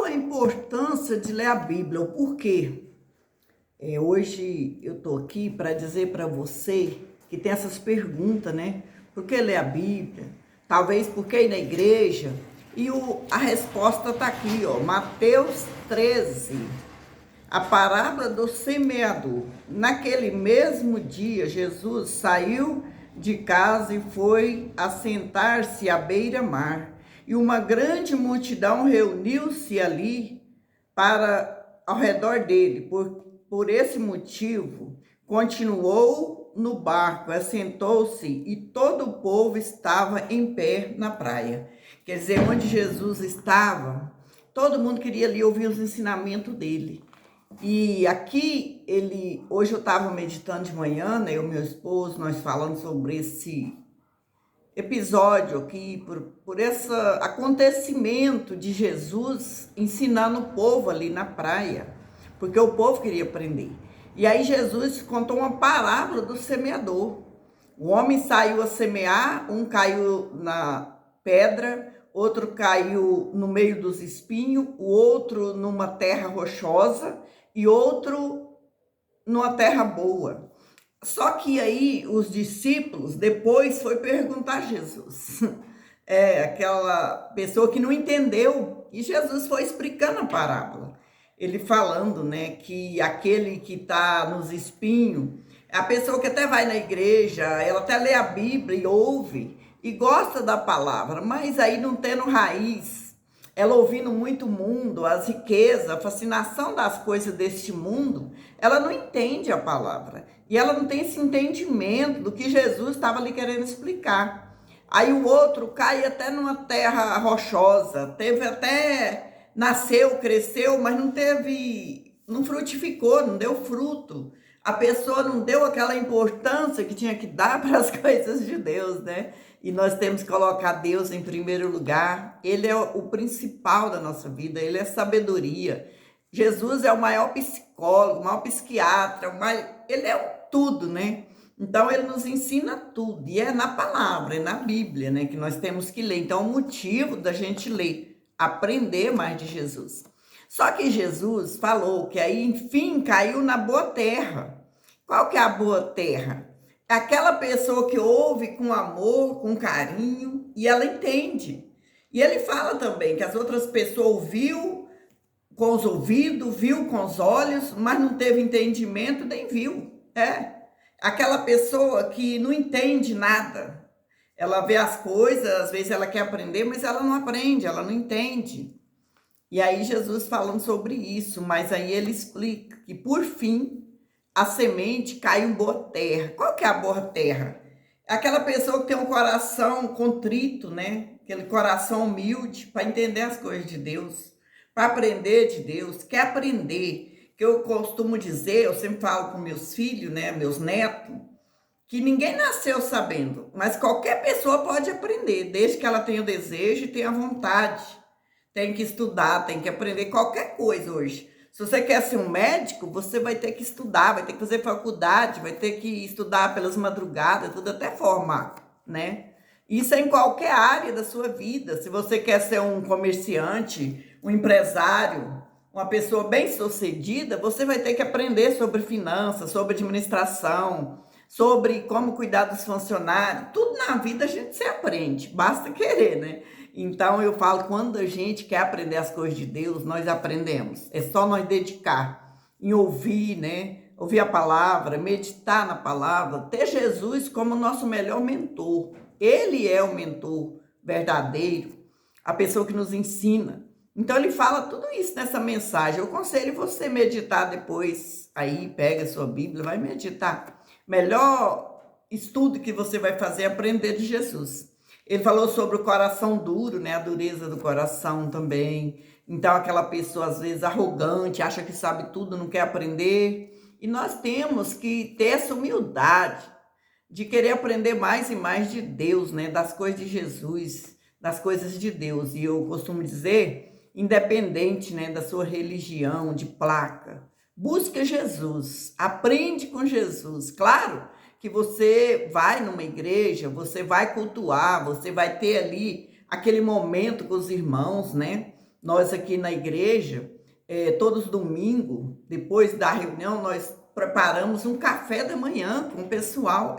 Qual a importância de ler a Bíblia? O porquê? Hoje eu estou aqui para dizer para você que tem essas perguntas, né? Por que ler a Bíblia? Talvez por que ir na igreja? E a resposta está aqui, ó, Mateus 13, a parábola do semeador. Naquele mesmo dia, Jesus saiu de casa e foi assentar-se à beira-mar. E uma grande multidão reuniu-se ali ao redor dele. Por esse motivo, continuou no barco, assentou-se e todo o povo estava em pé na praia. Quer dizer, onde Jesus estava, todo mundo queria ali ouvir os ensinamentos dele. E aqui, hoje eu estava meditando de manhã, né, eu e meu esposo, nós falando sobre esse episódio aqui, por esse acontecimento de Jesus ensinando o povo ali na praia, porque o povo queria aprender. E aí Jesus contou uma parábola do semeador. O homem saiu a semear, um caiu na pedra, outro caiu no meio dos espinhos, o outro numa terra rochosa e outro numa terra boa. Só que aí os discípulos depois foi perguntar a Jesus. Aquela pessoa que não entendeu. E Jesus foi explicando a parábola. Ele falando, né, que aquele que está nos espinhos, a pessoa que até vai na igreja, ela até lê a Bíblia e ouve, e gosta da palavra, mas aí não tendo raiz, ela ouvindo muito mundo, as riquezas, a fascinação das coisas deste mundo, ela não entende a palavra. E ela não tem esse entendimento do que Jesus estava ali querendo explicar. Aí o outro cai até numa terra rochosa, nasceu, cresceu, mas não frutificou, não deu fruto. A pessoa não deu aquela importância que tinha que dar para as coisas de Deus, né? E nós temos que colocar Deus em primeiro lugar. Ele é o principal da nossa vida, ele é sabedoria. Jesus é o maior psicólogo, o maior psiquiatra, ele é tudo, né? Então ele nos ensina tudo, e é na palavra, é na Bíblia, né, que nós temos que ler. Então o motivo da gente ler, aprender mais de Jesus. Só que Jesus falou que aí, enfim, caiu na boa terra. Qual que é a boa terra? É aquela pessoa que ouve com amor, com carinho, e ela entende. E ele fala também que as outras pessoas ouviu com os ouvidos, viu com os olhos, mas não teve entendimento, nem viu. Aquela pessoa que não entende nada. Ela vê as coisas, às vezes ela quer aprender, mas ela não aprende, ela não entende. E aí Jesus falando sobre isso, mas aí ele explica que por fim a semente caiu em boa terra. Qual que é a boa terra? É aquela pessoa que tem um coração contrito, né? Aquele coração humilde para entender as coisas de Deus, para aprender de Deus, quer aprender. Que eu costumo dizer, eu sempre falo com meus filhos, né, meus netos, que ninguém nasceu sabendo, mas qualquer pessoa pode aprender, desde que ela tenha o desejo e tenha vontade. Tem que estudar, tem que aprender qualquer coisa hoje. Se você quer ser um médico, você vai ter que estudar, vai ter que fazer faculdade, vai ter que estudar pelas madrugadas, tudo até formar, né? Isso é em qualquer área da sua vida. Se você quer ser um comerciante, um empresário, uma pessoa bem-sucedida, você vai ter que aprender sobre finanças, sobre administração, sobre como cuidar dos funcionários. Tudo na vida a gente se aprende, basta querer, né? Então eu falo, quando a gente quer aprender as coisas de Deus, nós aprendemos. É só nós dedicar em ouvir, né? Ouvir a palavra, meditar na palavra, ter Jesus como nosso melhor mentor. Ele é o mentor verdadeiro, a pessoa que nos ensina. Então ele fala tudo isso nessa mensagem. Eu aconselho você meditar depois. Aí pega a sua Bíblia, vai meditar. Melhor estudo que você vai fazer é aprender de Jesus. Ele falou sobre o coração duro, né? A dureza do coração também. Então aquela pessoa às vezes arrogante, acha que sabe tudo, não quer aprender. E nós temos que ter essa humildade de querer aprender mais e mais de Deus, né? Das coisas de Jesus, das coisas de Deus. E eu costumo dizer, independente, né, da sua religião, de placa, busca Jesus, aprende com Jesus. Claro que você vai numa igreja, você vai cultuar, você vai ter ali aquele momento com os irmãos, né? Nós aqui na igreja, todos domingo, depois da reunião, nós preparamos um café da manhã com o pessoal.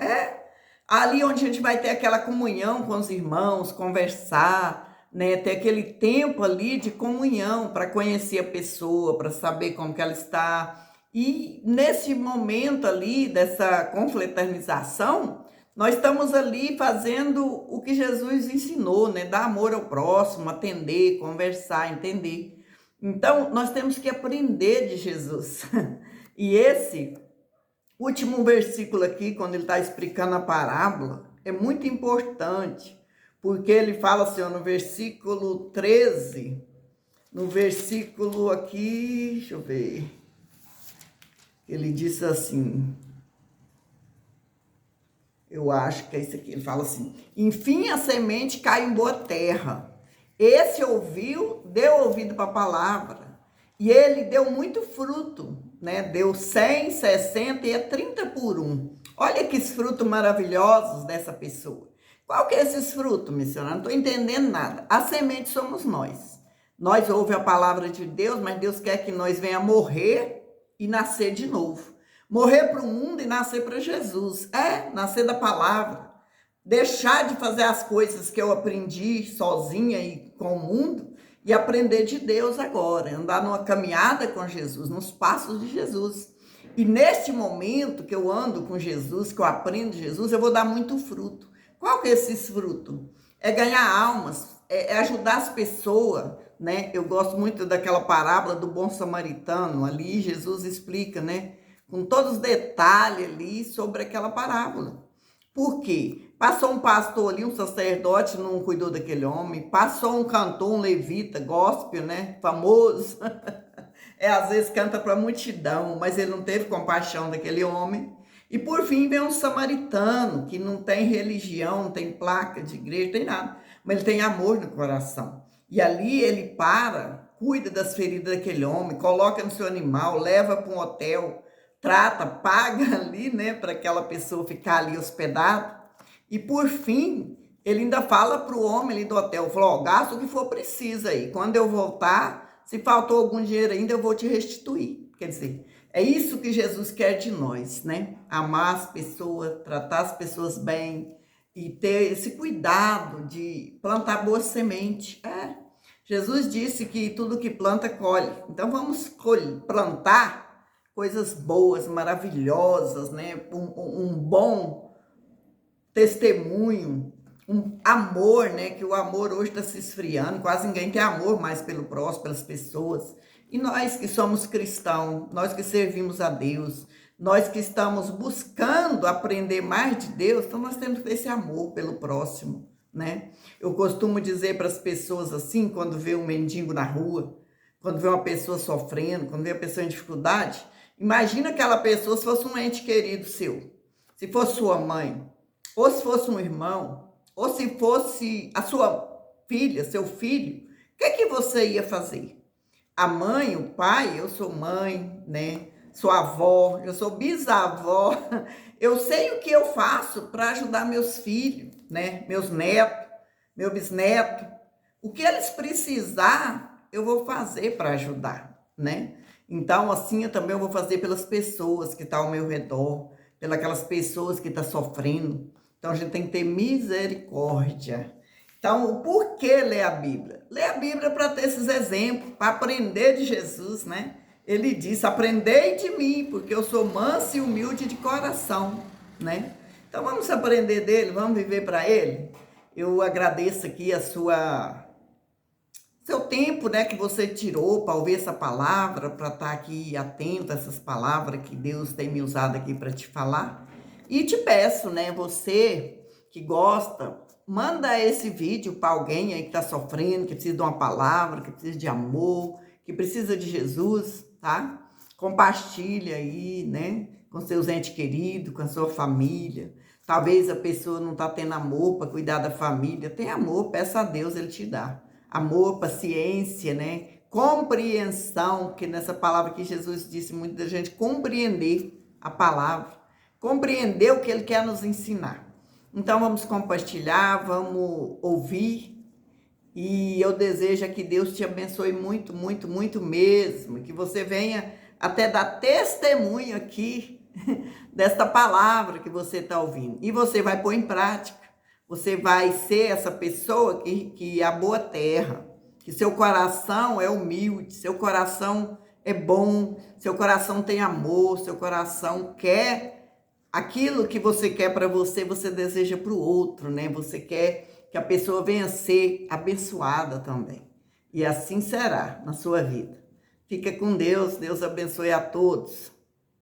Ali onde a gente vai ter aquela comunhão com os irmãos, conversar, né? Ter aquele tempo ali de comunhão para conhecer a pessoa, para saber como que ela está. E nesse momento ali dessa confraternização, nós estamos ali fazendo o que Jesus ensinou, né? Dar amor ao próximo, atender, conversar, entender. Então, nós temos que aprender de Jesus. E esse último versículo aqui, quando ele está explicando a parábola, é muito importante, porque ele fala assim, ó, no versículo 13, no versículo aqui, deixa eu ver, ele diz assim, eu acho que é isso aqui, ele fala assim, enfim a semente cai em boa terra, esse ouviu, deu ouvido para a palavra, e ele deu muito fruto, né? Deu 100, 60 e 30 por um. Olha que frutos maravilhosos dessa pessoa. Qual que é esses frutos, missionário? Não estou entendendo nada. A semente somos nós. Nós ouvimos a palavra de Deus, mas Deus quer que nós venha morrer e nascer de novo. Morrer para o mundo e nascer para Jesus. Nascer da palavra. Deixar de fazer as coisas que eu aprendi sozinha e com o mundo e aprender de Deus agora, andar numa caminhada com Jesus, nos passos de Jesus. E neste momento que eu ando com Jesus, que eu aprendo de Jesus, eu vou dar muito fruto. Qual que é esses frutos? É ganhar almas, é ajudar as pessoas, né? Eu gosto muito daquela parábola do bom samaritano, ali Jesus explica, né? Com todos os detalhes ali sobre aquela parábola. Por quê? Passou um pastor ali, um sacerdote, não cuidou daquele homem. Passou um cantor, um levita, gospel, né? Famoso. Às vezes canta para a multidão, mas ele não teve compaixão daquele homem. E por fim vem um samaritano, que não tem religião, não tem placa de igreja, não tem nada. Mas ele tem amor no coração. E ali ele cuida das feridas daquele homem, coloca no seu animal, leva para um hotel, trata, paga ali, né, para aquela pessoa ficar ali hospedada. E por fim, ele ainda fala para o homem ali do hotel, falou, gasta o que for preciso aí. Quando eu voltar, se faltou algum dinheiro ainda, eu vou te restituir. Quer dizer, é isso que Jesus quer de nós, né? Amar as pessoas, tratar as pessoas bem e ter esse cuidado de plantar boa semente. Jesus disse que tudo que planta, colhe. Então vamos plantar coisas boas, maravilhosas, né? Um bom testemunho, um amor, né? Que o amor hoje está se esfriando, quase ninguém tem amor mais pelo próximo, pelas pessoas. E nós que somos cristãos, nós que servimos a Deus, nós que estamos buscando aprender mais de Deus, então nós temos que ter esse amor pelo próximo, né? Eu costumo dizer para as pessoas assim, quando vê um mendigo na rua, quando vê uma pessoa sofrendo, quando vê uma pessoa em dificuldade, imagina aquela pessoa se fosse um ente querido seu, se fosse sua mãe, ou se fosse um irmão, ou se fosse a sua filha, seu filho, o que você ia fazer? A mãe, o pai, eu sou mãe, né? Sou avó, eu sou bisavó. Eu sei o que eu faço para ajudar meus filhos, né? Meus netos, meu bisneto. O que eles precisar, eu vou fazer para ajudar, né? Então, assim, eu também vou fazer pelas pessoas que estão ao meu redor, pelas pessoas que estão sofrendo. Então, a gente tem que ter misericórdia. Então, por que ler a Bíblia? Ler a Bíblia para ter esses exemplos, para aprender de Jesus, né? Ele disse, aprendei de mim, porque eu sou manso e humilde de coração, né? Então, vamos aprender dele, vamos viver para ele? Eu agradeço aqui seu tempo, né, que você tirou para ouvir essa palavra, para estar aqui atento a essas palavras que Deus tem me usado aqui para te falar. E te peço, né, você que gosta, manda esse vídeo para alguém aí que está sofrendo, que precisa de uma palavra, que precisa de amor, que precisa de Jesus, tá? Compartilha aí, né, com seus entes queridos, com a sua família. Talvez a pessoa não está tendo amor para cuidar da família. Tem amor, peça a Deus, Ele te dá. Amor, paciência, né? Compreensão, porque nessa palavra que Jesus disse, muita gente compreender a palavra, compreender o que Ele quer nos ensinar. Então vamos compartilhar, vamos ouvir E eu desejo que Deus te abençoe muito, muito, muito mesmo. Que você venha até dar testemunho aqui desta palavra que você está ouvindo. E você vai pôr em prática. Você vai ser essa pessoa que é a boa terra. Que seu coração é humilde, seu coração é bom, seu coração tem amor, seu coração quer aquilo que você quer para você, você deseja para o outro, né? Você quer que a pessoa venha ser abençoada também. E assim será na sua vida. Fica com Deus, Deus abençoe a todos.